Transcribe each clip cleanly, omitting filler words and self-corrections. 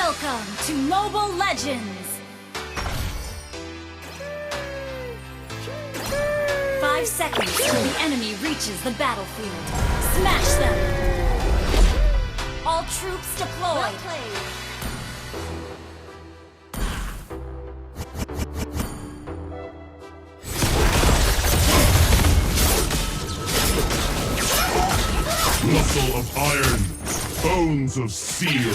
Welcome to Mobile Legends! 5 seconds till the enemy reaches the battlefield. Smash them! All troops deployed! Well played. Muscle of iron, bones of steel.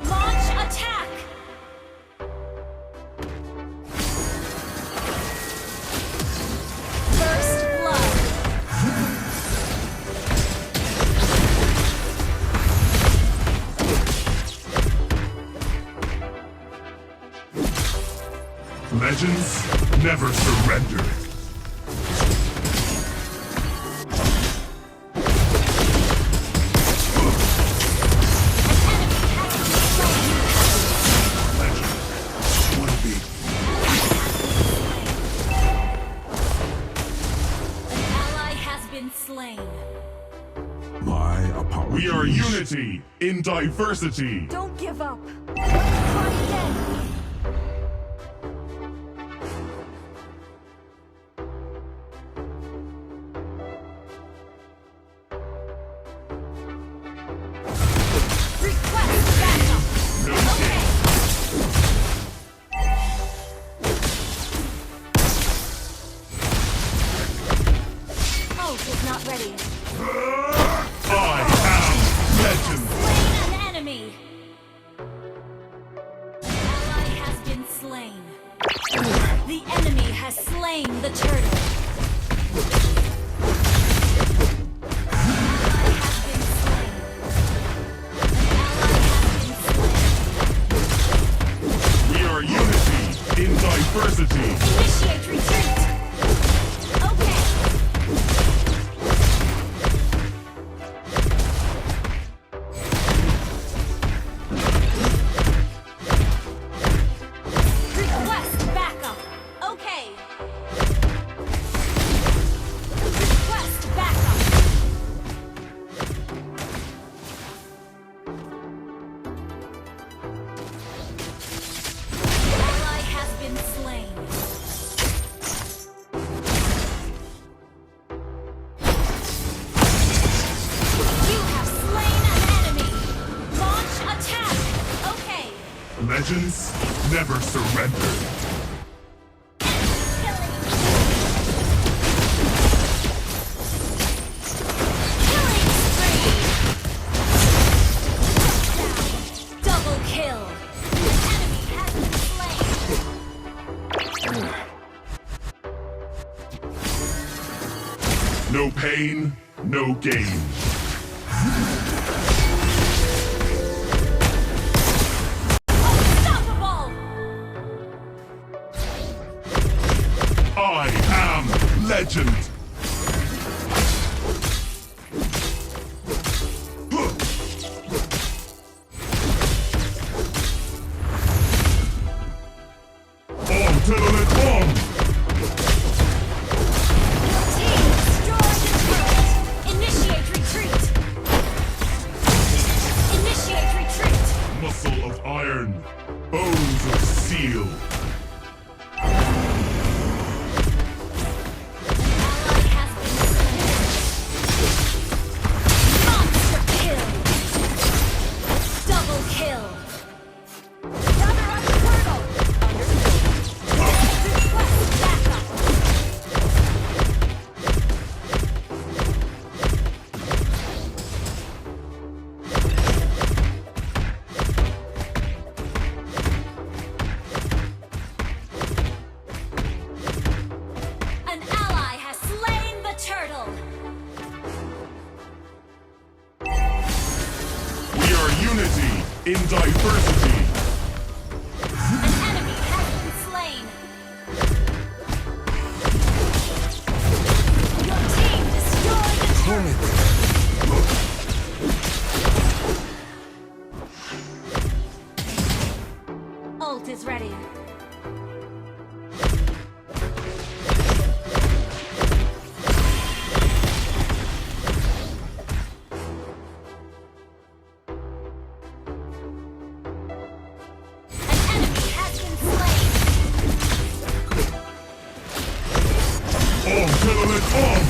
Launch attack! First blood. Legends never surrender. Slain. We are unity in diversity. Don't give up. Try again. Request backup. No Okay. Ult is not ready. I am legend. Slain an enemy. Ally has been slain. The enemy has slain the turtle. Ally has been slain. Ally has been slain. We are unity in diversity. Initiate retreat. Okay. Request backup. Okay. Request backup. Ally has been slain. You have slain an enemy. Launch attack. Okay. Legends never surrender. Killing spree. Double kill. The enemy has been slain. No pain, no gain. Unstoppable. I am legend. On to the lit bomb. Team destroy the turret. Initiate retreat. Initiate retreat. Muscle of iron, bones of steel. Ally in diversity. An enemy has been slain. Your team destroyed the turret. Ult is ready. Ultimate bomb!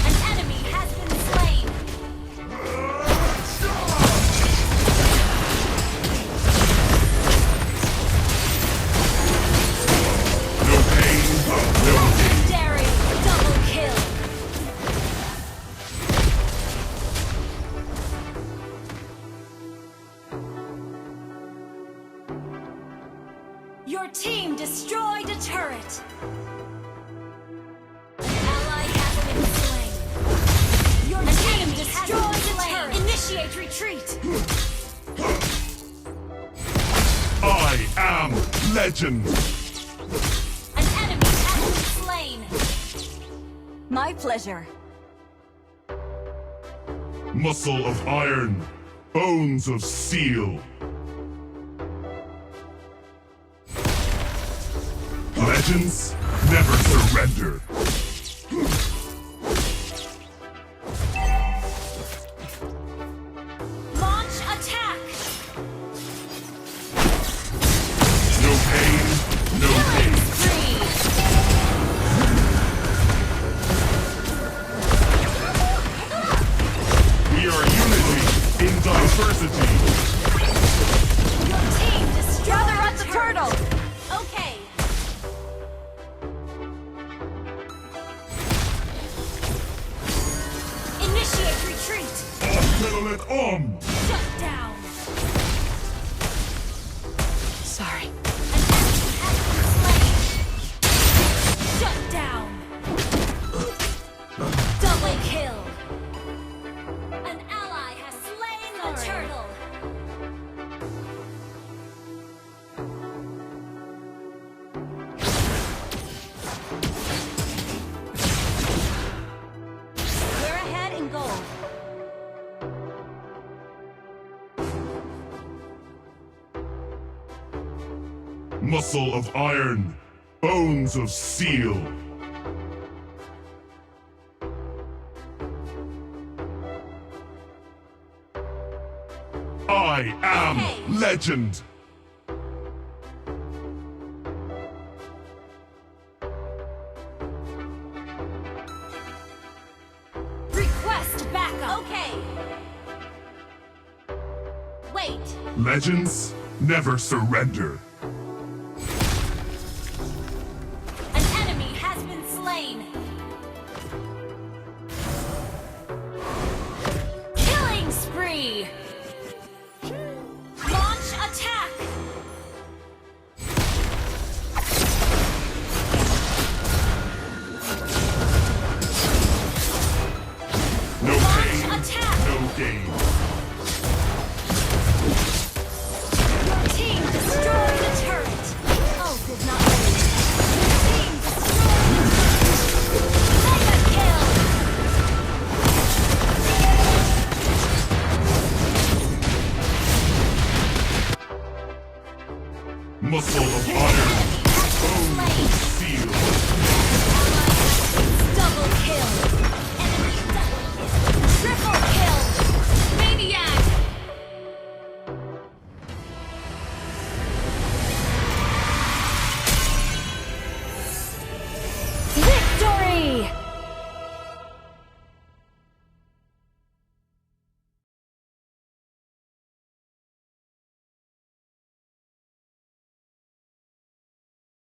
An enemy has been slain. No pain, no gain. Legendary double kill. Your team destroyed a turret. Your team destroyed the turret. Initiate retreat. I am legend. An enemy has been slain. My pleasure. Muscle of iron, bones of steel. Legends never surrender. Launch attack. No pain, no gain. Spree. We are unity in diversity. Your team destroyed. Gather at the turtle. Okay. Initiate retreat. Ultimate bomb! Shut down. Sorry. An enemy has been slain. Shut down. Double kill. An ally has slain the turtle. We're ahead in gold. Muscle of iron, bones of steel. I am Okay. legend. Request backup. Okay. Wait. Legends never surrender. An enemy has been slain. Killing spree. Launch attack. No Launch pain, attack. no gain.